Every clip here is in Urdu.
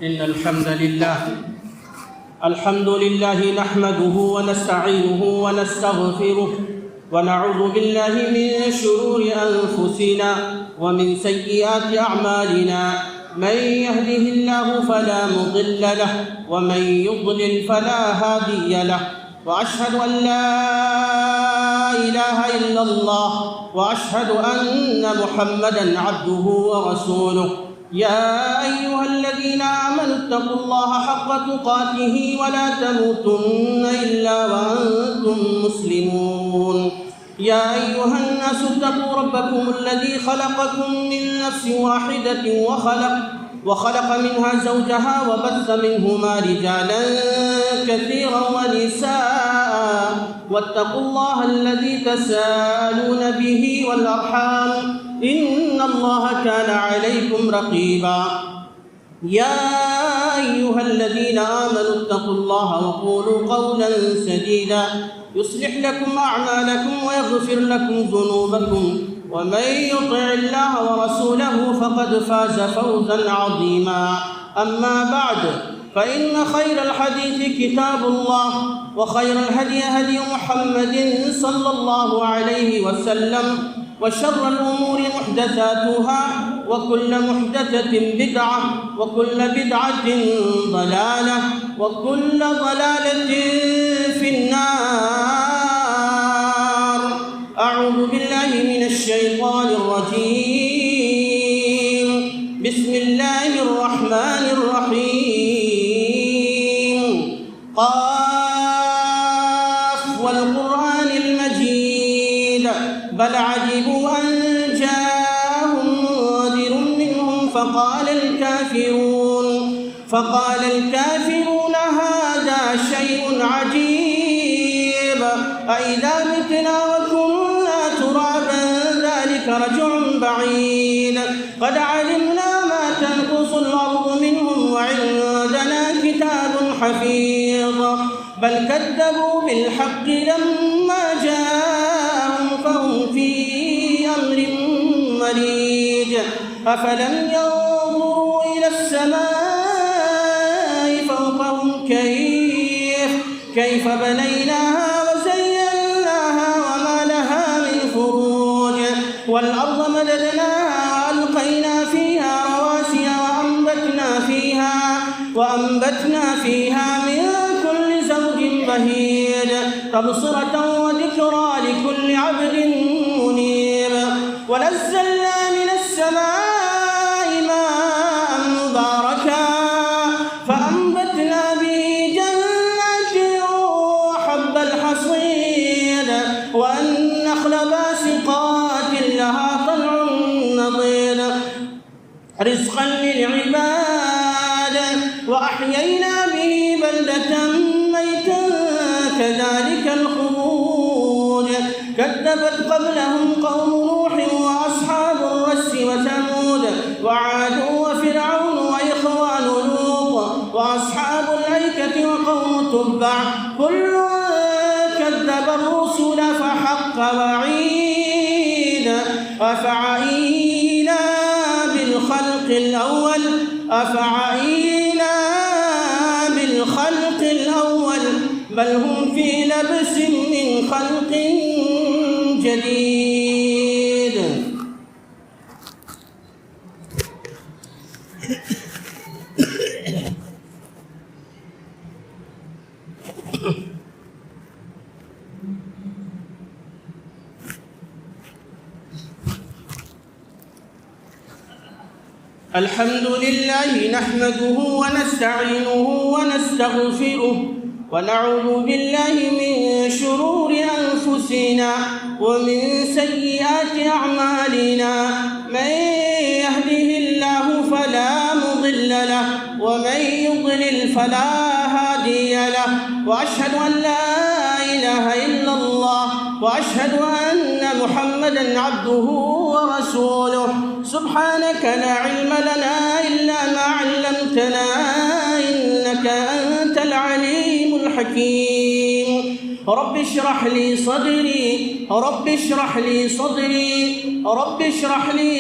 إن الحمد لله نحمده ونستعينه ونستغفره ونعوذ بالله من شرور أنفسنا ومن سيئات أعمالنا من يهده الله فلا مضل له ومن يضلل فلا هادي له وأشهد أن لا إله إلا الله وأشهد أن محمدًا عبده ورسوله يا أيها الذين آمنوا اتقوا الله حق تقاته ولا تموتن إلا وأنتم مسلمون يا أيها الناس اتقوا ربكم الذي خلقكم من نفس واحدة وخلق منها زوجها وبث منهما رجالا كثيرا ونساء واتقوا الله الذي تساءلون به والأرحام إن الله كان عليكم رقيبا يا أيها الذين آمنوا اتقوا الله وقولوا قولا سديدا يصلح لكم أعمالكم ويغفر لكم ذنوبكم ومن يطع الله ورسوله فقد فاز فوزا عظيما أما بعد فإن خير الحديث كتاب الله وخير الهدي هدي محمد صلى الله عليه وسلم وشر الأمور محدثاتها وكل محدثة بدعة وكل بدعة ضلالة وكل ضلالة في النار. أعوذ بالله من الشيطان الرجيم. بسم الله الرحمن الرحيم. قاف والقرآن المجيد بل عجبوا أن جاءهم منذر منهم فقال الكافرون هذا شيء عجيب أإذا متنا وكنا ترابا ذلك رجع بعيد قد علمنا ما تنقص الأرض منهم وعندنا كتاب حفيظ بل كذبوا بالحق لما جاءهم فهم في أمر مريج أفلم ينظروا إلى السماء فوقهم كيف بنيناها وزيناها وما لها من فروج والأرض مددناها وألقينا فيها رواسي وأنبتنا فيها من كل زوج بهيج تبصرة وذكرى لكل عبد منيب ونزلنا من السماء ماء مباركا فأنبتنا به جنات وحب الحصيد والنخل باسقات لها طلع نضيد رزقا للعباد وأحيينا به بلدة ميتا كذلك الخروج كذبت قبلهم قوم نوح وأصحاب الرس وثمود وعاد وفرعون وإخوان لوط وأصحاب الأيكة وقوم تبع كل كذب الرسل فحق وعيد أفعينا بالخلق الأول بل هم في لبس من خلق جديد. الحمد لله نحمده ونستعينه ونستغفره ونعوذ بالله من شرور أنفسنا ومن سيئات أعمالنا من يهده الله فلا مضل له ومن يضلل فلا هادي له وأشهد أن لا إله إلا الله وأشهد أن محمدًا عبده ورسوله. سبحانك لا علم لنا إلا ما علمتنا إنك أنت العليم الحكيم. رب اشرح لي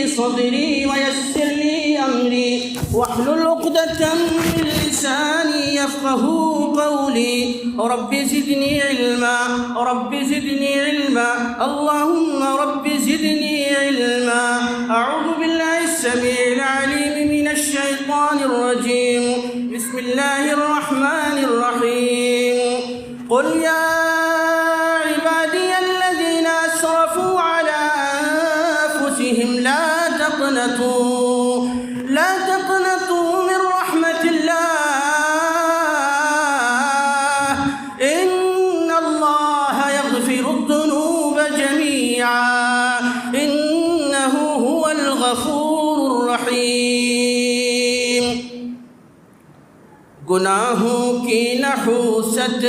صدري ويسر لي أمري أمري واحلل عقدة من لساني يفقهوا قولي رب زدني علما رب زدني علما اللهم رب زدني علما. أعوذ بالله السميع العليم من الشيطان الرجيم. بسم الله الرحمن الرحيم. قل يا عبادي الذين أسرفوا على أنفسهم لا تقنطوا من رحمة الله إن الله يغفر الذنوب جميعا إنه هو الغفور الرحيم. گناہوں کی نحوست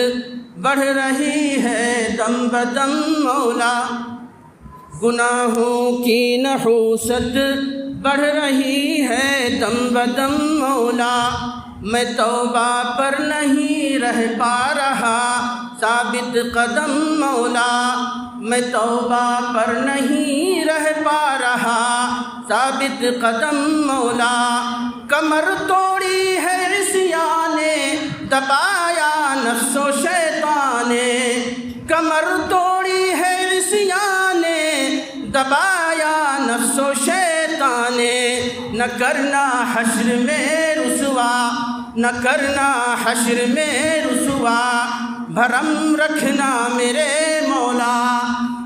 بڑھ رہی ہے دم بدم مولا. گناہوں کی نحوست بڑھ رہی ہے دم بدم مولا. میں توبہ پر نہیں رہ پا رہا ثابت قدم مولا. میں توبہ پر نہیں رہ پا رہا ثابت قدم مولا. کمر توڑی ہے عصیان نے دبایا نفس و شیطان نے. کمر توڑی ہے عصیان نے دبایا نفس و شیطان نے. نہ کرنا حشر میں رسوا نہ کرنا حشر میں رسوا بھرم رکھنا میرے مولا.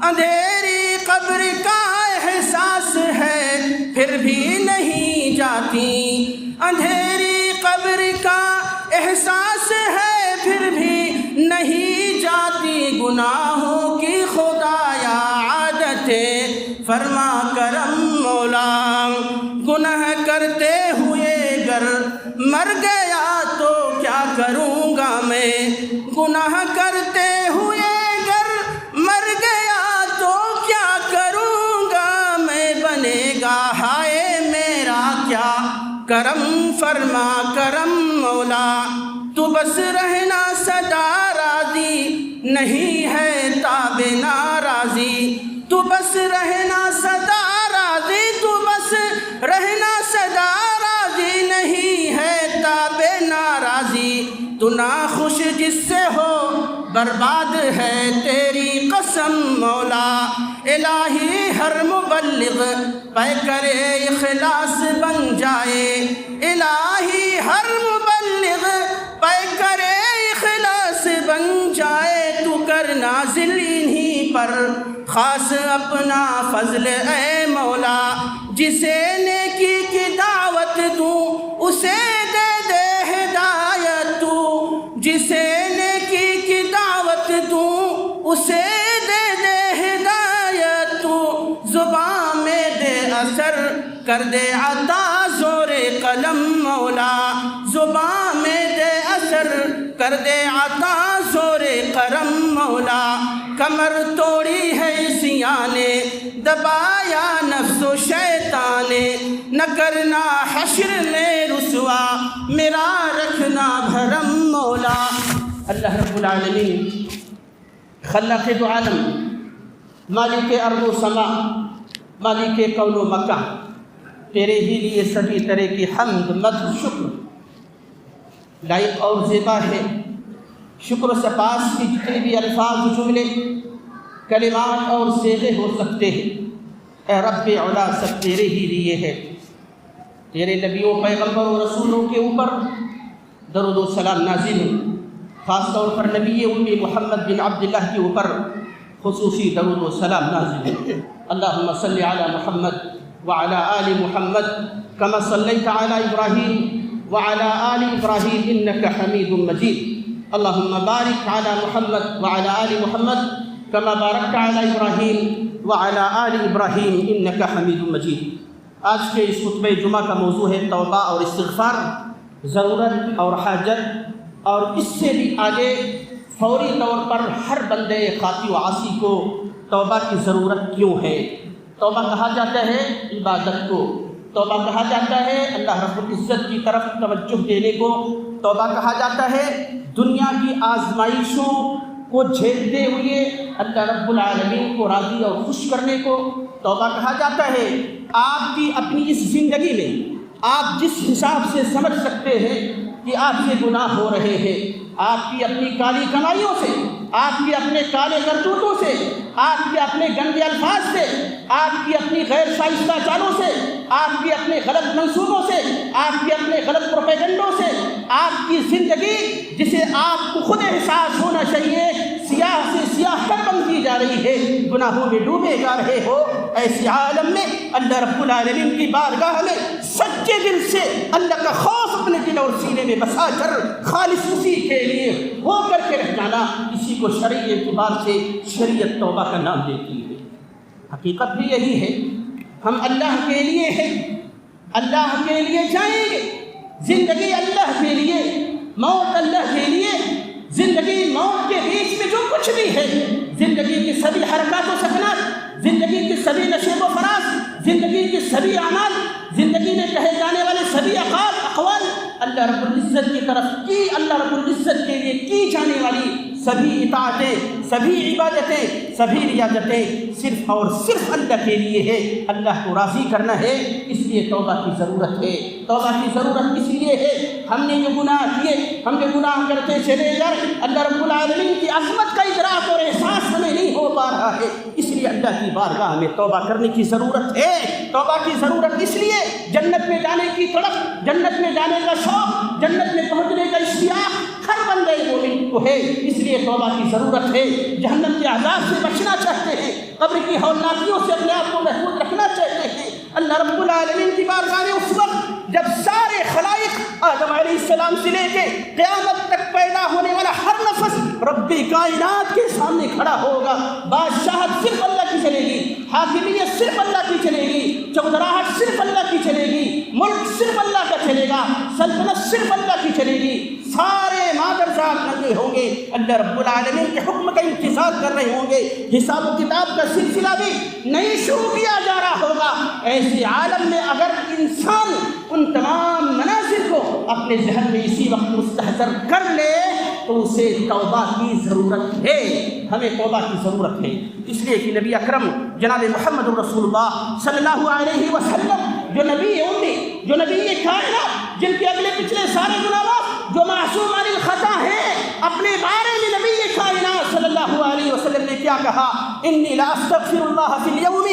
اندھیری قبر کا احساس ہے پھر بھی نہیں جاتی. اندھیری قبر کا احساس ہے پھر بھی نہیں جاتی. گناہوں کی خدایا عادتیں فرما کرم مولا. گناہ کرتے ہوئے گر مر گیا تو کیا کروں گا میں. گناہ کرتے ہوئے گر مر گیا تو کیا کروں گا میں. بنے گا ہائے میرا کیا کرم فرما کرم مولا. تو بس رہنا سدا راضی نہیں ہے تاب ناراضی. تو بس رہنا سدا راضی تو بس رہنا سدا راضی نہیں ہے تاب ناراضی. تو ناخوش جس سے ہو برباد ہے تیری قسم مولا. الہی ہر مبلغ پے کرے اخلاص بن جائے. الہی ہر مبلغ پے کرے اخلاص بن جائے. تو کر نازل انہی پر خاص اپنا فضل اے مولا. جسے نیکی کی دعوت دوں اسے دے دے ہدایت تو. جسے نیکی کی دعوت دوں اسے دے دے ہدایت تو. زبان میں دے اثر کر دے عطا زور قلم مولا. زبان میں دے اثر کر دے عطا زور کرم مولا. کمر توڑی ہے عصیان نے دبایا نفس و شیطان نے. نہ کرنا حشر میں رسوا میرا رکھنا بھرم مولا. اللہ رب العالمین خلاق دو عالم مالک ارض و سما مالک کون و مکہ تیرے ہی لیے سبھی طرح کی حمد مدح شکر لائق اور زیبا ہے. شکر و سپاس کی جتنے بھی الفاظ جملے کلمات اور صیغے ہو سکتے ہیں اے رب علا سب تیرے ہی لیے ہے. تیرے نبیوں پیغمبر و رسولوں کے اوپر درود و سلام نازل ہو. خاص طور پر نبی امی محمد بن عبداللہ کے اوپر خصوصی درود و سلام نازل ہو. اللہم صلی علی محمد وعلی آل محمد کما صلیت علی ابراہیم وعلی آل ابراہیم انک حمید مجید. اللہم بارک علی محمد وعلی آل محمد کما بارکت علی ابراہیم وعلی آل ابراہیم انک حمید مجید. آج کے اس خطبہ جمعہ کا موضوع ہے توبہ اور استغفار. ضرورت اور حاجت اور اس سے بھی آگے فوری طور پر ہر بندے خاطی و عاصی کو توبہ کی ضرورت کیوں ہے. توبہ کہا جاتا ہے عبادت کو. توبہ کہا جاتا ہے اللہ رب العزت کی طرف توجہ دینے کو. توبہ کہا جاتا ہے دنیا کی آزمائشوں کو جھیلتے ہوئے اللہ رب العالمین کو راضی اور خوش کرنے کو. توبہ کہا جاتا ہے آپ کی اپنی اس زندگی میں آپ جس حساب سے سمجھ سکتے ہیں کہ آپ سے گناہ ہو رہے ہیں، آپ کی اپنی کالی کمائیوں سے، آپ کے اپنے کالے کرتوتوں سے، آپ کے اپنے گندے الفاظ سے، آپ کی اپنی غیر شائستہ چالوں سے، آپ کے اپنے غلط منصوبوں سے، آپ کے اپنے غلط پروپیگنڈوں سے، آپ کی زندگی جسے آپ کو خود احساس ہونا چاہیے سیاہ سے سیاہ تر بن کی جا رہی ہے، گناہوں میں ڈوبے جا رہے ہو، ایسے عالم میں اللہ رب العالمین کی بارگاہ میں سچے دل سے اللہ کا خوف اپنے دل اور سینے میں بسا کر خالص اسی کے لیے ہو کر کے رہ جانا، اسی کو شرعی اعتبار سے شریعت توبہ کا نام دیتی ہے۔ حقیقت بھی یہی ہے، ہم اللہ کے لیے ہیں، اللہ کے لیے جائیں گے، زندگی اللہ کے لیے، موت اللہ کے لیے، زندگی موت کے بیچ میں جو کچھ بھی ہے، زندگی کی سبھی حرکات و سکنات، زندگی کی سبھی نشیب و فراز، زندگی کے سبھی اعمال، زندگی میں کہے جانے والے سبھی اقوال اللہ رب العزت کی طرف کی، اللہ رب العزت کے لیے کی جانے والی سبھی اطاعتیں، سبھی عبادتیں، سبھی ریاضتیں صرف اور صرف اللہ کے لیے ہے، اللہ کو راضی کرنا ہے، اس لیے توبہ کی ضرورت ہے۔ توبہ کی ضرورت اس لیے ہے، ہم نے جو گناہ کیے، ہم جو گناہ کرتے چلے گئے، اللہ رب العالمین کی عظمت کا ادراک اور احساس ہمیں نہیں ہو پا رہا ہے، اس لیے اللہ کی بارگاہ میں توبہ کرنے کی ضرورت ہے۔ توبہ کی ضرورت اس لیے جنت میں جانے کی تڑپ، جنت میں جانے کا شوق، جنت میں پہنچنے کا اشتیاق ہر بندے مومن کو ہے، اس لیے توبہ کی ضرورت ہے۔ جہنم کے عذاب سے بچنا چاہتے ہیں، قبر کی ہولناکیوں سے اپنے آپ کو محفوظ رکھنا چاہتے ہیں، اللہ رب العالمین کی بارگاہ میں اس وقت جب سارے خلائق آدم علیہ السلام سے لے کے قیامت تک پیدا ہونے والا ہر نفس رب کائنات کے سامنے کھڑا ہوگا، بادشاہت صرف اللہ کی چلے گی، حاکمیت صرف اللہ کی چلے گی، چودراہٹ صرف اللہ کی چلے گی، ملک صرف اللہ کا چلے گا، سلطنت صرف اللہ کی چلے گی، سارے مادرزاد ننگے ہوں گے، اللہ رب العالمین کے حکم کا انتظار کر رہے ہوں گے، حساب و کتاب کا سلسلہ بھی نہیں شروع کیا جا رہا ہوگا۔ ایسے عالم میں اگر انسان ان تمام مناظر کو اپنے ذہن میں اسی وقت مستحضر کر لے تو اسے توبہ کی ضرورت ہے، ہمیں توبہ کی ضرورت ہے، اس لیے کہ نبی اکرم جناب محمد رسول اللہ صلی اللہ علیہ وسلم جو نبی امی، جو نبی کائنات، جن کے اگلے پچھلے سارے گناہوں جو معصوم عن الخطا ہیں، اپنے بارے میں نبی کائنات صلی اللہ علیہ وسلم نے کیا کہا؟ انی لا استغفر اللہ فی اليوم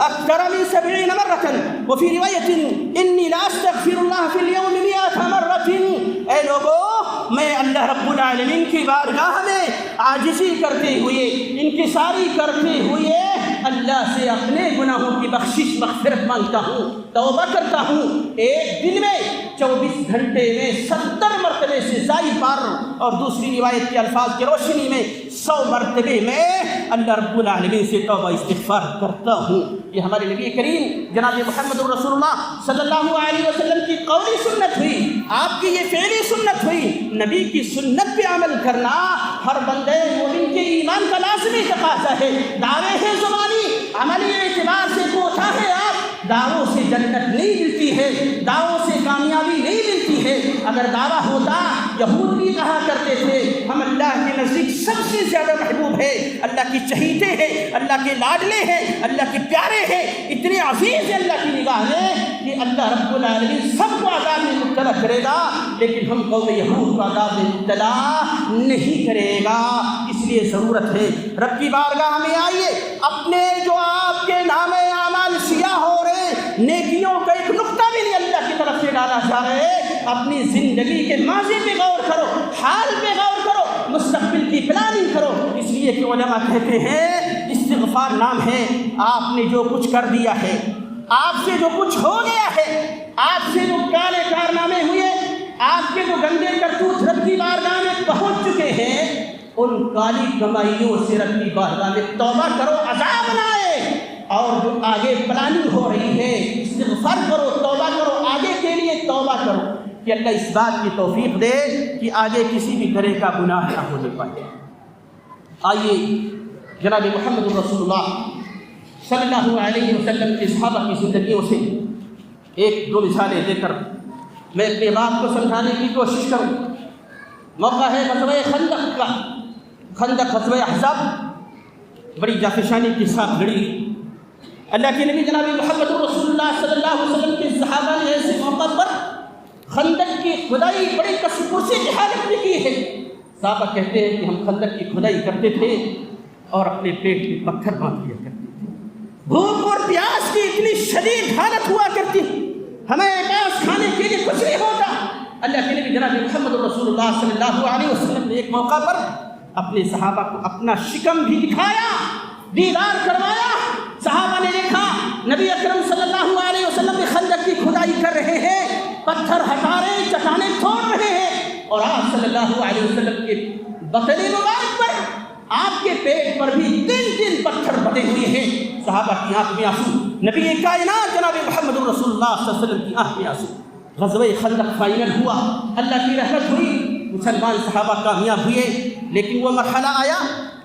اکثر من 70 مرۃ وفی روایت انی لا استغفر اللہ فی اليوم 100 مرۃ۔ اے لوگو، میں اللہ رب العالمین کی بارگاہ میں عاجزی کرتے ہوئے، انکساری کرتے ہوئے اللہ سے اپنے گناہوں کی بخشش مغفرت مانگتا ہوں، توبہ کرتا ہوں، ایک دن میں 24 گھنٹے میں 70 مرتبے سے زائد بار، اور دوسری روایت کے الفاظ کی روشنی میں 100 مرتبے میں اللہ رب العالمین سے توبہ استغفار کرتا ہوں۔ یہ ہمارے نبی کریم جناب محمد رسول اللہ صلی اللہ علیہ وسلم کی قولی سنت ہوئی، آپ کی یہ فعلی سنت ہوئی۔ نبی کی سنت پہ عمل کرنا ہر بندے مومن کے ایمان کا لازمی تقاضا ہے۔ دعوے ہیں زبانی، عملی اعتبار سے کوتا ہے آپ، دعووں سے جنت نہیں ملتی ہے، دعووں سے کامیابی نہیں ملتی ہے۔ اگر دعویٰ ہوتا، یہود بھی کہا کرتے تھے ہم اللہ کے نزدیک سب سے زیادہ محبوب ہے، اللہ کی چہیتے ہیں، اللہ کے لاڈلے ہیں، اللہ کے پیارے ہیں، اتنے عزیز ہیں اللہ کی نگاہ میں کہ اللہ رب العالمین سب کو عذاب میں مبتلا کرے گا، لیکن ہم قوم یہود کو عذاب میں مبتلا نہیں کرے گا۔ اس لیے ضرورت ہے رب کی بارگاہ میں آئیے، اپنے جو آپ کے نام اعمال سیاہ ہو رہے، نیکیوں کا ایک نقطہ بھی نہیں اللہ کی طرف سے ڈالا جا رہا ہے، اپنی زندگی کے ماضی پہ غور کرو، حال پہ غور کرو، مستقبل کی پلاننگ کرو۔ اس لیے کہ علماء کہتے ہیں استغفار نام ہے، آپ نے جو کچھ کر دیا ہے، آپ سے جو کچھ ہو گیا ہے، آپ سے جو کالے کارنامے ہوئے، آپ کے جو گندے کرتوت رب کی بارگاہ میں پہنچ چکے ہیں، ان کالی کمائیوں سے رب کی بارگاہ میں توبہ کرو، عذاب نہ آئے۔ اور جو آگے پلاننگ ہو رہی ہے، استغفار کرو، توبہ کرو، آگے کے لیے توبہ کرو کہ اللہ اس بات کی توفیق دے کہ آگے کسی بھی طرح کا گناہ نہ ہونے پائے۔ آئیے جناب محمد رسول اللہ صلی اللہ علیہ وسلم کے صحابہ کی زندگیوں سے ایک دو مثالیں دے کر میں اپنے بات کو سمجھانے کی کوشش کروں۔ موقع ہے غزوہ خندق کا، خندق غزوہ احزاب بڑی جافشانی کے ساتھ لڑی، اللہ کے نبی جناب محمد رسول اللہ صلی اللہ علیہ وسلم کے صحابہ نے ایسے موقع پر خندق کی کھدائی بڑے کثرت سے جہالت میں کی ہے۔ صحابہ کہتے ہیں کہ ہم خندق کی کھدائی کرتے تھے اور اپنے پیٹ میں پتھر باندھ لیا کرتے تھے، بھوک اور پیاس کی اتنی شدید حالت ہوا کرتی، ہمیں پیاس کھانے کے لیے کچھ نہیں ہوتا۔ اللہ کے نبی جناب محمد رسول اللہ صلی اللہ علیہ وسلم نے ایک موقع پر اپنے صحابہ کو اپنا شکم بھی دکھایا، دیدار کروایا۔ صحابہ نے دیکھا نبی اکرم صلی اللہ علیہ وسلم نے خندق کی کھدائی کر رہے ہیں، پتھر ہٹا رہے ہیں، چٹانیں توڑ رہے ہیں، اور آپ صلی اللہ علیہ وسلم کے بطن مبارک پر، آپ کے پیٹ پر بھی 3 پتھر بنے ہوئے ہیں۔ صحابہ کی آنکھ میں آنسو، نبی کائنات جناب محمد رسول اللہ صلی اللہ علیہ وسلم کی آنکھ میں آنسو۔ غزوہ خندق فائنل ہوا، اللہ کی رحمت ہوئی، مسلمان صحابہ کامیاب ہوئے، لیکن وہ مرحلہ آیا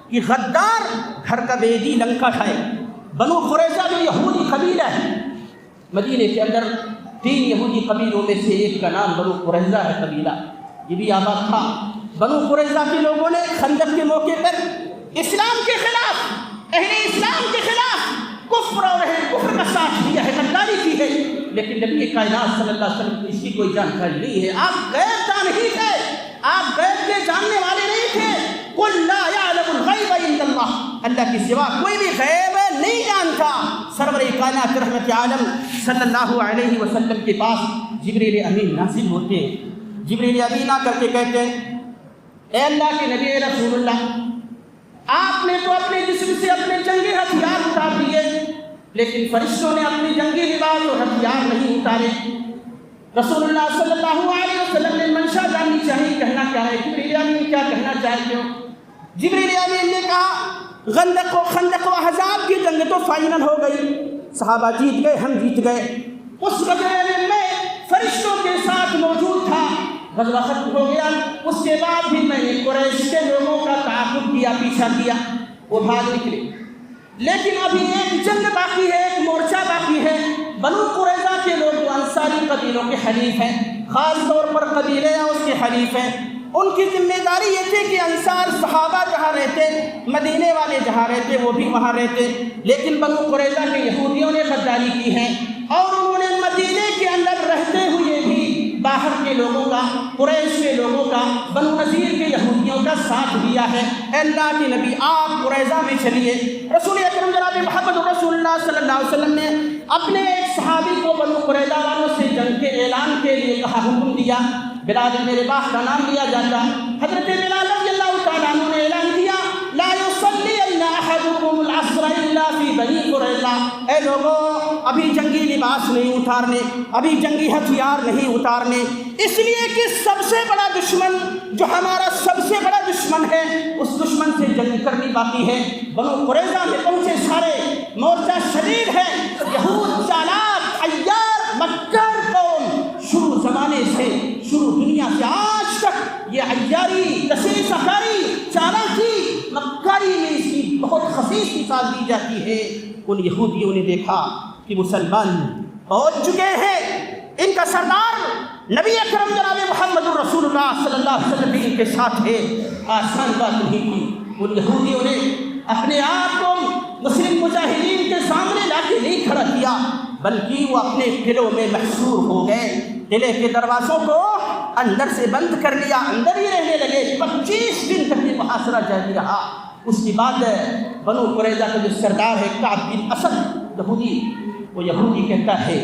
کہ غدار گھر کا بیدی لنکا کھائے۔ بنو قریظہ جو یہودی قبیلہ ہے، مدینے کے اندر 3 یہودی قبیلوں میں سے ایک کا نام بنو قریظہ ہے قبیلہ، یہ بھی آباد تھا۔ بنو قریظہ کے لوگوں نے خندق کے موقع پر اسلام کے خلاف، اہل اسلام کے خلاف کفر اور کفر کا ساتھ دیا ہے، غداری کی ہے، لیکن نبی کائنات صلی اللہ علیہ وسلم کو اس کی کوئی جانکاری نہیں ہے۔ آپ غیب دان نہیں تھے، آپ غیب کے جاننے والے نہیں تھے۔ قل لا يعلم الغیب الا اللہ، اللہ کے سوا کوئی بھی غیب نہیں جانتا۔ سرور کائنات رحمت عالم صلی اللہ علیہ وسلم کے پاس جبریل امین نازل ہوتے ہیں۔ جبریل امین آ کر کے کہتے ہیں، اے اللہ کے نبی رسول اللہ، آپ نے تو اپنے جسم سے اپنے جنگی ہتھیار اتار دیے، لیکن فرشتوں نے اپنی جنگی لباس اور ہتھیار نہیں اتارے۔ رسول اللہ صلی اللہ علیہ وسلم نے منشا جاننی چاہیے، کہنا کیا ہے؟ جبریل امین کیا کہنا چاہتے ہو؟ جبریل امین نے کہا خندق و احزاب کی جنگ تو فائنل ہو گئی، صحابہ جیت گئے، ہم جیت گئے۔ اس غزوے میں میں فرشتوں کے ساتھ موجود تھا، غزوہ ختم ہو گیا، اس کے بعد بھی میں نے قریش کے لوگوں کا تعاقب کیا، پیچھا کیا، وہ بھاگ نکلے، لیکن ابھی ایک جنگ باقی ہے، ایک مورچہ باقی ہے۔ بنو قریظہ کے لوگ جو انصاری قبیلوں کے حلیف ہیں، خاص طور پر قبیلے یا اس کے حلیف ہیں، ان کی ذمہ داری یہ تھی کہ انصار صحابہ جہاں رہتے، مدینے والے جہاں رہتے وہ بھی وہاں رہتے، لیکن بنو قریظہ کے یہودیوں نے غداری کی ہے اور انہوں نے مدینے کے اندر رہتے ہوئے بھی باہر کے لوگوں کا، قریش کے لوگوں کا، بنو نذیر کے یہودیوں کا ساتھ دیا ہے۔ اے اللہ کے نبی، آپ قریظہ میں چلیے۔ رسول اکرم جناب محمد رسول اللہ صلی اللہ علیہ وسلم نے اپنے ایک صحابی کو بنو قریظہ والوں سے جنگ کے اعلان کے لیے کہا، حکم دیا۔ بلال بن رباح کا نام لیا جاتا، حضرت بلال رضی اللہ تعالیٰ عنہ نے اعلان کیا، لا يصلين احدكم العصر الا في بني قریظہ۔ اے لوگوں، ابھی جنگی لباس نہیں اتارنے، ابھی جنگی ہتھیار نہیں اتارنے، اس لیے کہ سب سے بڑا دشمن جو ہمارا سب سے بڑا دشمن ہے، اس دشمن سے جنگ کرنی باقی ہے۔ بنو قریظہ میں پہنچے سارے، مورچہ شدید ہے، یہود چالاک، عیار، مکر قوم، شروع زمانے سے، شروع دنیا سے آج تک یہ عیاری، دسیسہ کاری، چالاکی، مکاری میں اس کی بہت خفیف مثال دی جاتی ہے۔ ان یہودیوں نے دیکھا کہ مسلمان پہنچ چکے ہیں، ان کا سردار نبی اکرم جناب محمد الرسول اللہ صلی اللہ علیہ وسلم ان کے ساتھ ہے، آسان بات نہیں تھی۔ ان یہودیوں نے اپنے آپ کو مسلم مجاہدین کے سامنے لا کے نہیں کھڑا کیا، بلکہ وہ اپنے قلعوں میں محصور ہو گئے، قلعے کے دروازوں کو اندر سے بند کر لیا، اندر ہی رہنے لگے۔ 25 دن تک یہ محاصرہ جاری رہا۔ اس کے بعد بنو قریظہ کا جو سردار ہے کعب بن اسد یہودی، وہ یہودی کہتا ہے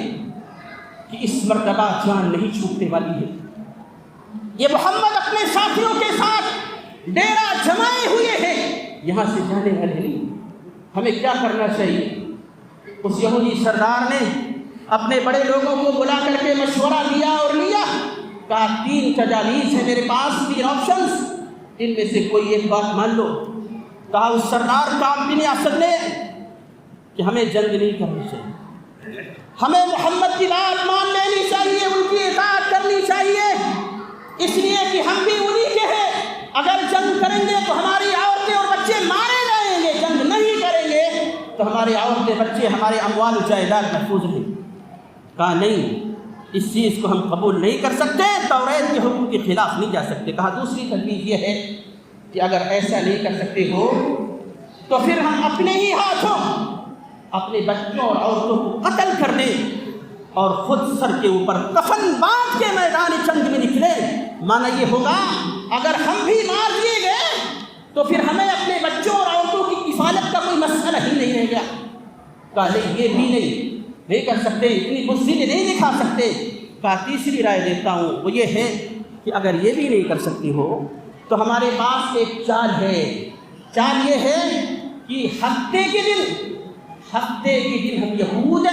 کہ اس مرتبہ جان نہیں چھوٹنے والی ہے، یہ محمد اپنے ساتھیوں کے ساتھ ڈیرا جمائے ہوئے ہیں، یہاں سے جانے والے نہیں، ہمیں کیا کرنا چاہیے؟ اس یہودی سردار نے اپنے بڑے لوگوں کو بلا کر کے مشورہ دیا اور لیا، کہا 3 تجاویز ہیں میرے پاس، 3 آپشنز، ان میں سے کوئی ایک بات مان لو۔ کہا اس سردار کعب بن اسد نے کہ ہمیں جنگ نہیں کرنی چاہیے، ہمیں محمد کی بات مان لینی چاہیے، ان کی اطاعت کرنی چاہیے، اس لیے کہ ہم بھی انہی کے ہیں، اگر جنگ کریں گے تو ہماری عورتیں اور بچے مارے جائیں گے، جنگ نہیں کریں گے تو ہمارے عورتیں بچے، ہمارے اموال و جائیداد محفوظ ہیں۔ کہا نہیں، اس چیز کو ہم قبول نہیں کر سکتے، توریت کے حکم کے خلاف نہیں جا سکتے۔ کہا دوسری تجویز یہ ہے کہ اگر ایسا نہیں کر سکتے ہو تو پھر ہم اپنے ہی ہاتھوں اپنے بچوں اور عورتوں کو قتل کر دے اور خود سر کے اوپر کفن باندھ کے میدان جنگ میں نکلے، مانا یہ ہوگا اگر ہم بھی مار دیے گئے تو پھر ہمیں اپنے بچوں اور عورتوں کی کفالت کا کوئی مسئلہ ہی نہیں رہ گیا۔ کہا نہیں، یہ بھی نہیں کر سکتے، اتنی بزدلی نہیں دکھا سکتے۔ کہا تیسری رائے دیتا ہوں، وہ یہ ہے کہ اگر یہ بھی نہیں کر سکتی ہو تو ہمارے پاس ایک چال ہے۔ چال یہ ہے کہ ہفتے کے دن ہم یہود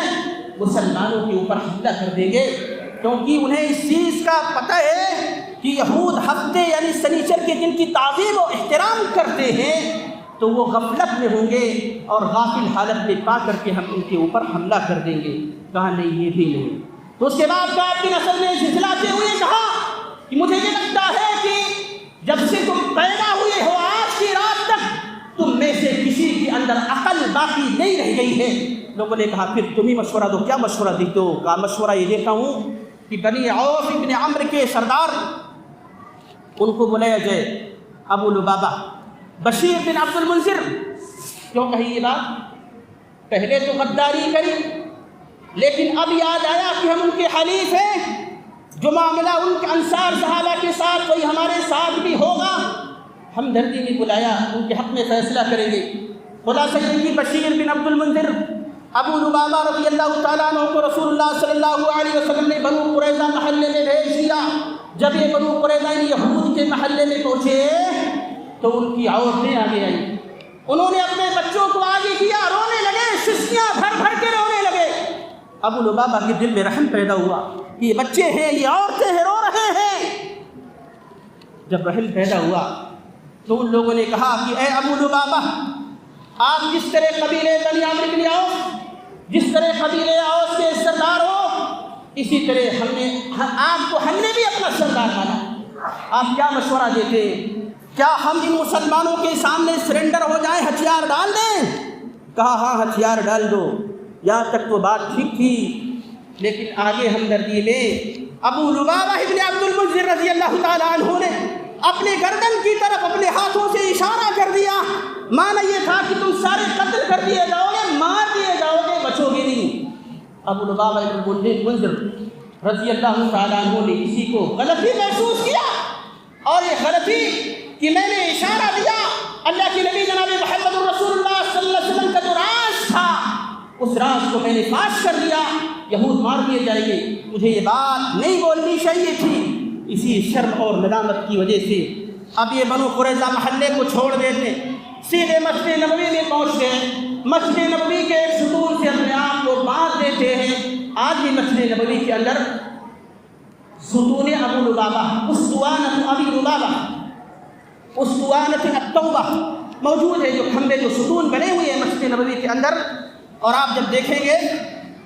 مسلمانوں کے اوپر حملہ کر دیں گے، کیونکہ انہیں اس چیز کا پتہ ہے کہ یہود ہفتے یعنی سنیچر کے دن کی تعظیم و احترام کرتے ہیں، تو وہ غفلت میں ہوں گے اور غافل حالت میں پا کر کے ہم ان کے اوپر حملہ کر دیں گے۔ کہا نہیں، یہ بھی نہیں۔ تو اس کے بعد کعب بن اسد نے جھنجھلاتے ہوئے کہا کہ مجھے یہ لگتا ہے کہ جب سے تم پیدا ہوئے ہو آج کی رات تک تم میں سے کسی کے اندر عقل باقی نہیں رہ گئی ہے۔ لوگوں نے کہا پھر تم ہی مشورہ دو۔ کیا مشورہ دیتے ہو؟ کہا مشورہ یہ دیتا ہوں کہ بنی عوف ابن عمرو کے سردار ان کو بلایا جائے، ابو لبابہ، بشیر بن عبد المنذر۔ کیوں کہی یہ بات؟ پہلے تو غداری کری، لیکن اب یاد آیا کہ ہم ان کے حلیف ہیں، جو معاملہ ان کے انصار صحابہ کے ساتھ وہی ہمارے ساتھ بھی ہوگا۔ ہمدردی نے بلایا، ان کے حق میں فیصلہ کریں گے۔ خلاصہ یہ کہ بشیر بن عبد المنذر ابو لبابہ رضی اللہ تعالیٰ عنہ کو رسول اللہ صلی اللہ علیہ وسلم نے بنو قریظہ محلے میں بھیج دیا۔ جب یہ بنو قریظہ یہود کے محلے میں پہنچے تو ان کی عورتیں آگے آئیں، انہوں نے اپنے بچوں کو آگے کیا، رونے لگے، ششیاں بھر بھر کے رونے لگے۔ ابو لبابہ کے دل میں رحم پیدا ہوا، یہ بچے ہیں، یہ عورتیں ہیں، رو رہے ہیں۔ جب رحم پیدا ہوا تو ان لوگوں نے کہا کہ اے ابو لبابہ، آپ جس طرح قبیلے بنی عمرو بن عوف، جس طرح قبیلے اوس کے سردار ہو، اسی طرح آپ کو ہم نے بھی اپنا سردار مانا۔ آپ کیا مشورہ دیتے؟ کیا ہم ان مسلمانوں کے سامنے سرنڈر ہو جائیں، ہتھیار ڈال دیں؟ کہا ہاں ہتھیار ڈال دو۔ یہاں تک تو بات ٹھیک تھی، لیکن آگے ہمدردی میں ابو لبابہ ابن عبد المنذر رضی اللہ تعالیٰ عنہ نے اپنے گردن کی طرف اپنے ہاتھوں سے اشارہ کر دیا۔ مانا یہ تھا کہ تم سارے قتل کر دیے جاؤ گے، مار دیے جاؤ گے، بچو گے نہیں۔ ابو لبابہ ابن المنذر رضی اللہ تعالیٰ عنہ نے کسی کو غلطی محسوس کیا، اور یہ غلطی کہ میں نے اشارہ دیا اللہ کے نبی جناب محمد رسول اللہ صلی اللہ علیہ وسلم کا جو راز تھا، اس راز کو میں نے فاش کر دیا، یہود مار دیے جائیں گے، مجھے یہ بات نہیں بولنی چاہیے تھی۔ اسی شرم اور ندامت کی وجہ سے اب یہ بنو قریظہ محلے کو چھوڑ دیتے، سیدھے مسجد نبوی میں پہنچتے ہیں، مسجد نبوی کے ایک ستون سے اپنے آپ کو باندھ دیتے ہیں۔ آج بھی مسجد نبوی کے اندر ستون ابو لبابہ، اسطوانۃ ابی لبابہ، اسطوانۃ التوبہ موجود ہے، جو کھمبے جو ستون بنے ہوئے ہیں مسجد نبوی کے اندر۔ اور آپ جب دیکھیں گے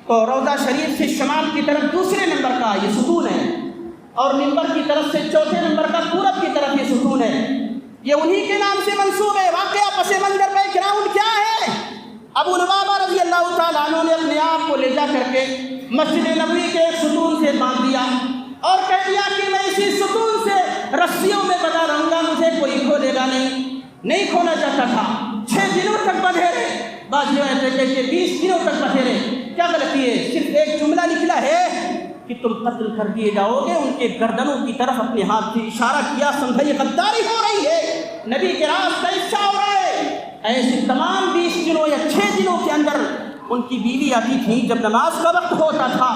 تو روضہ شریف سے شمال کی طرف دوسرے نمبر کا یہ ستون ہے، اور ممبر کی طرف سے چوتھے نمبر کا پورب کی طرف یہ ستون ہے۔ یہ انہی کے نام سے منسوب ہے۔ واقعہ پس منظر بیک گراؤنڈ کیا ہے؟ ابو لبابہ رضی اللہ تعالیٰ عنہ نے اپنے آپ کو لے جا کر کے مسجد نبوی کے ایک ستون سے باندھ دیا اور کہہ دیا کہ میں اسی ستون سے رسیوں میں بنا رہوں گا، مجھے کوئی کھولے گا نہیں کھونا چاہتا تھا۔ 6 دنوں تک بندھے رہے، بعض ایسے کہتے 20 دنوں تک بندھے رہے۔ کیا غلطی ہے؟ صرف ایک جملہ نکلا ہے کہ تم قتل کر دیے جاؤ گے۔ ان کے گردنوں کی طرف اپنے ہاتھ سے اشارہ کیا، سمجھا یہ غداری ہو رہی ہے، نبی کے راز کا افشا ہو رہا ہے۔ ایسے تمام 20 دنوں یا 6 دنوں کے اندر ان کی بیوی آتی تھی، جب نماز کا وقت ہوتا تھا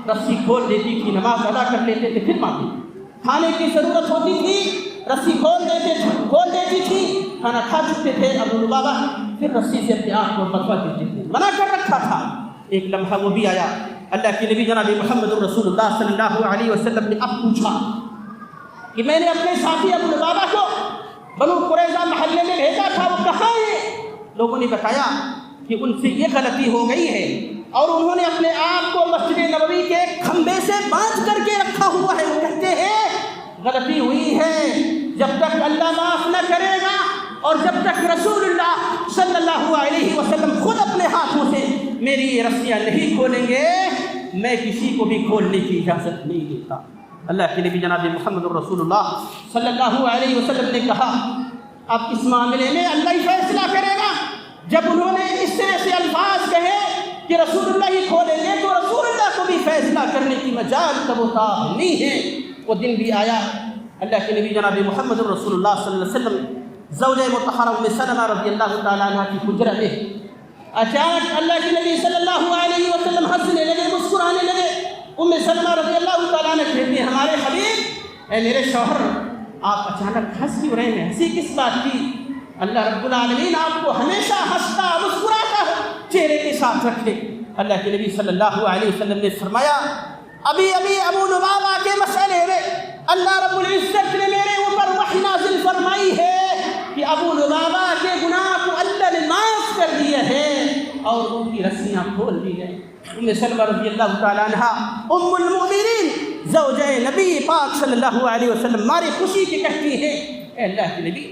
رسی کھول دیتی تھی، نماز ادا کر لیتے تھے، پھر مانگتے۔ کھانے کی ضرورت ہوتی تھی، رسی کھول دیتی تھی، کھانا کھا چکتے تھے ابو لبابہ، پھر رسی سے اپنے آپ کو بچوا دیتے تھے، منع کر رکھا تھا۔ ایک لمحہ وہ بھی آیا، اللہ کے نبی جناب محمد رسول اللہ صلی اللہ علیہ وسلم نے اب پوچھا کہ میں نے اپنے ساتھی ابو لبابہ کو بنو قریظہ محلے میں بھیجا تھا، وہ کہاں ہے؟ لوگوں نے بتایا کہ ان سے یہ غلطی ہو گئی ہے اور انہوں نے اپنے آپ کو مسجد نبوی کے کھمبے سے باندھ کر کے رکھا ہوا ہے۔ وہ کہتے ہیں غلطی ہوئی ہے، جب تک اللہ معاف نہ کرے گا اور جب تک رسول اللہ صلی اللہ علیہ وسلم خود اپنے ہاتھوں سے میری یہ رسیاں نہیں کھولیں گے، میں کسی کو بھی کھولنے کی اجازت نہیں دیتا۔ اللہ کے نبی جناب محمد رسول اللہ صلی اللہ علیہ وسلم نے کہا اب اس معاملے میں اللہ ہی فیصلہ کرے گا۔ جب انہوں نے اس طرح سے الفاظ کہے کہ رسول اللہ ہی کھولیں گے تو رسول اللہ کو بھی فیصلہ کرنے کی مجال تب و تاب نہیں ہے۔ وہ دن بھی آیا، اللہ کے نبی جناب محمد رسول اللہ صلی اللہ علیہ وسلم زوجہ مطہرہ ام سلمہ رضی اللہ تعالیٰ عنہ کی حجرہ میں اچانک اللہ کے نبی صلی اللہ علیہ وسلم ہنسنے لگے، مسکرانے لگے۔ ام سلمہ رضی اللہ تعالیٰ عنہ کہتی ہیں ہمارے حبیب، اے میرے شوہر، آپ اچانک ہنس کیوں رہے ہیں؟ ہنسی کس بات کی؟ اللہ رب العالمین آپ کو ہمیشہ ہنستا مسکراتا چہرے کے ساتھ رکھے۔ اللہ کے نبی صلی اللہ علیہ وسلم نے فرمایا ابھی ابو لبابہ کے مسئلے میں اللہ رب العزت نے میرے اوپر وحی نازل فرمائی ہے کہ ابو لبابہ کے گناہ کو اللہ نے معاف کر دیا ہے اور ان کی رسیاں کھول دی ہیں۔ ام سلمہ رضی اللہ تعالیٰ عنہ ام المؤمنین زوجہ نبی پاک صلی اللہ علیہ وسلم ہماری خوشی کی کہتی ہیں اے اللہ کے نبی،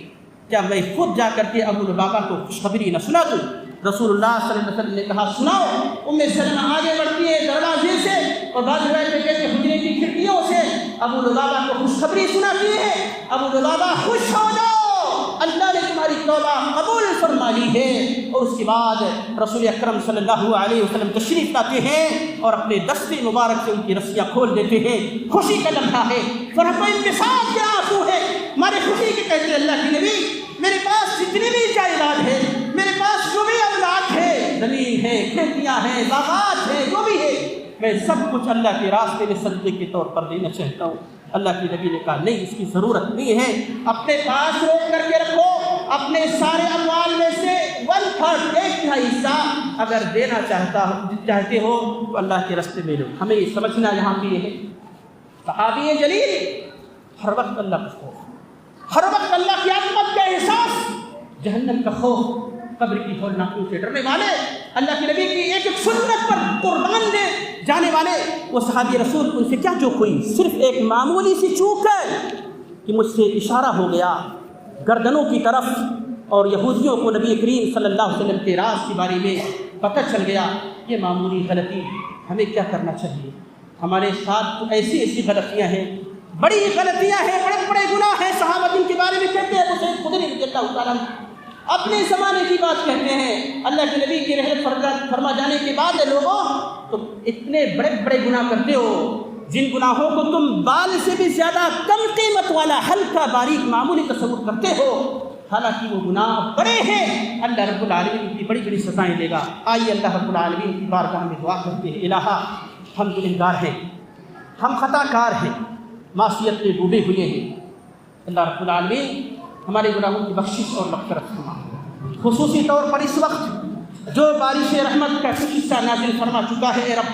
کیا میں خود جا کر کے ابو لبابہ کو خوشخبری نہ سنا دوں؟ رسول اللہ صلی اللہ علیہ وسلم نے کہا سناؤ۔ ام سلمہ آگے بڑھتی ہے دروازے سے اور بعض روایت میں کہتے ہیں حجرے کی کھڑکیوں سے ابو لبابہ کو خوشخبری سناتی ہے، ابو لبابہ خوش ہو جاؤ، اللہ نے تمہاری توبہ قبول فرما لی ہے۔ اور اس کے بعد رسول اکرم صلی اللہ علیہ وسلم تشریف لاتے ہیں اور اپنے دستے مبارک سے ان کی رسیاں کھول دیتے ہیں۔ خوشی کا لمحہ ہے، فرحت و انبساط کے آنسو ہے، ہمارے خوشی کے کہتے ہیں اللہ کے نبی میرے پاس جتنی بھی جائیداد ہے، میرے پاس جو بھی اولاد ہے، زمین ہے، کھیتیاں ہیں، باغات ہیں، جو بھی ہے، میں سب کچھ اللہ کے راستے میں صدقے کے طور پر دینا چاہتا ہوں۔ اللہ کے نبی نے کہا نہیں، اس کی ضرورت نہیں ہے، اپنے پاس روک کر کے رکھو، اپنے سارے اموال میں سے 1/3 ایک تہائی حصہ اگر دینا چاہتے ہو تو اللہ کے راستے میں لو۔ ہمیں یہ سمجھنا یہاں پہ یہ ہے صحابی جلیل ہر وقت اللہ کا خوف، ہر وقت اللہ کی عظمت کا احساس، جہنم کا خوف، قبر کی ہولناکیوں سے ڈرنے والے، اللہ کے نبی کی ایک ایک سنت پر قربان دے جانے والے وہ صحابی رسول، ان سے کیا چوک ہوئی؟ صرف ایک معمولی سی چوک ہے کہ مجھ سے اشارہ ہو گیا گردنوں کی طرف، اور یہودیوں کو نبی کریم صلی اللہ علیہ وسلم کے راز کے بارے میں پتہ چل گیا۔ یہ معمولی غلطی، ہمیں کیا کرنا چاہیے؟ ہمارے ساتھ ایسی ایسی غلطیاں ہیں، بڑی غلطیاں ہیں، بڑے بڑے گناہ ہیں، صحابہ جن کے بارے میں کہتے ہیں اسے خدری رضی اللہ تعالیٰ اپنے زمانے کی بات کہتے ہیں، اللہ کے نبی کی رحلت فرما جانے کے بعد لوگوں تم اتنے بڑے بڑے گناہ کرتے ہو جن گناہوں کو تم بال سے بھی زیادہ کم قیمت والا ہلکا باریک معمولی تصور کرتے ہو، حالانکہ وہ گناہ بڑے ہیں، اللہ رب العالمین ان کی بڑی بڑی سزائیں دے گا۔ آئیے اللہ رب العالمین کی بارگاہ میں دعا کرتے ہیں، الہا ہم گنہگار ہیں، ہم خطا کار ہیں، معصیت میں ڈوبے ہوئے ہیں، اللہ رب العالمین ہمارے گناہوں کی بخشش اور مغفرت فرما۔ خصوصی طور پر اس وقت جو بارش رحمت کا کچھ حصہ نازل فرما چکا ہے، اے رب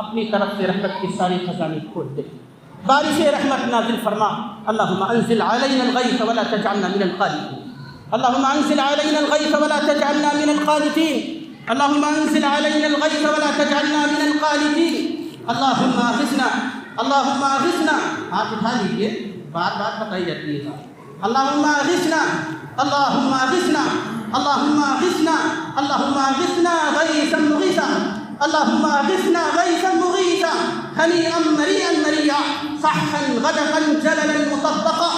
اپنی طرف سے رحمت کے سارے خزانے کھول دے، بارش رحمت نازل فرما۔ اللہم انزل علینا الغیث ولا تجعلنا من القانطین، اللہم انزل علینا الغیث ولا تجعلنا من القانطین، اللہم انزل علینا الغیث ولا تجعلنا من القانطین، اللہم اغثنا، اللہم اغثنا، ہاتھ اٹھا لیجیے، بار بار بتائی جاتی ہے، اللہم اغثنا، اللہم اغثنا، اللہم اغثنا، اللہم اغثنا غیثا مغیثا، اللہم اغثنا غیثا مغیثا، ہنیئا مریئا مریئا، صححا غدقا جللا مطبقا،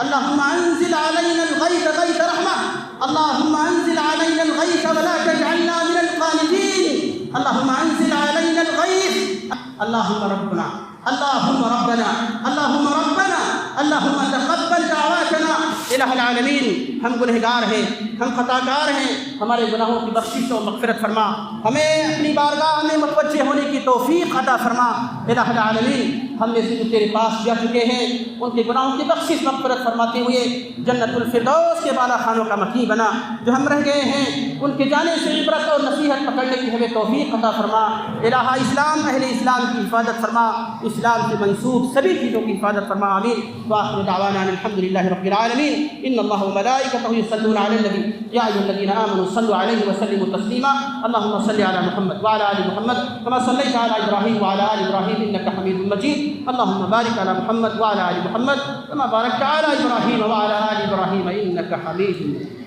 اللہم انزل علینا الغیث غیث رحمہ، اللہم انزل علینا الغیث ولا تجعلنا من القانطین، اللہم انزل علینا الغیث، اللہم ربنا اللہم ربنا اللہم ربنا اللہم تقبل دعواتنا۔ الہ العالمین ہم گنہگار ہیں، ہم خطا کار ہیں، ہمارے گناہوں کی بخشش و مغفرت فرما، ہمیں اپنی بارگاہ میں متوجہ ہونے کی توفیق عطا فرما۔ الہ العالمین ہم نے جو تیرے پاس جا چکے ہیں ان کے گناہوں کی بخشش مغفرت فرماتے ہوئے جنت الفردوس کے بالا خانوں کا مکین بنا، جو ہم رہ گئے ہیں ان کے جانے سے عبرت اور نصیحت پکڑنے کی ہمیں توفیق عطا فرما۔ الہ اسلام اہل اسلام کی حفاظت فرما، اسلام سے منسوب سبھی چیزوں کی حفاظت فرما، آمین۔ وآخر دعوانا الحمدللہ رب العالمین۔ ان اللہ وملائکتہ یصلون علی النبی یا ایھا الذین آمنوا صلوا علیہ وسلموا تسلیما۔ اللہم صل علی محمد وعلی آل محمد کما صلیت علی ابراہیم وعلی آل ابراہیم انک حمید مجید۔ اللہم بارک علی محمد وعلی آل محمد کما بارکت علی ابراہیم وعلی آل ابراہیم انک حمید مجید۔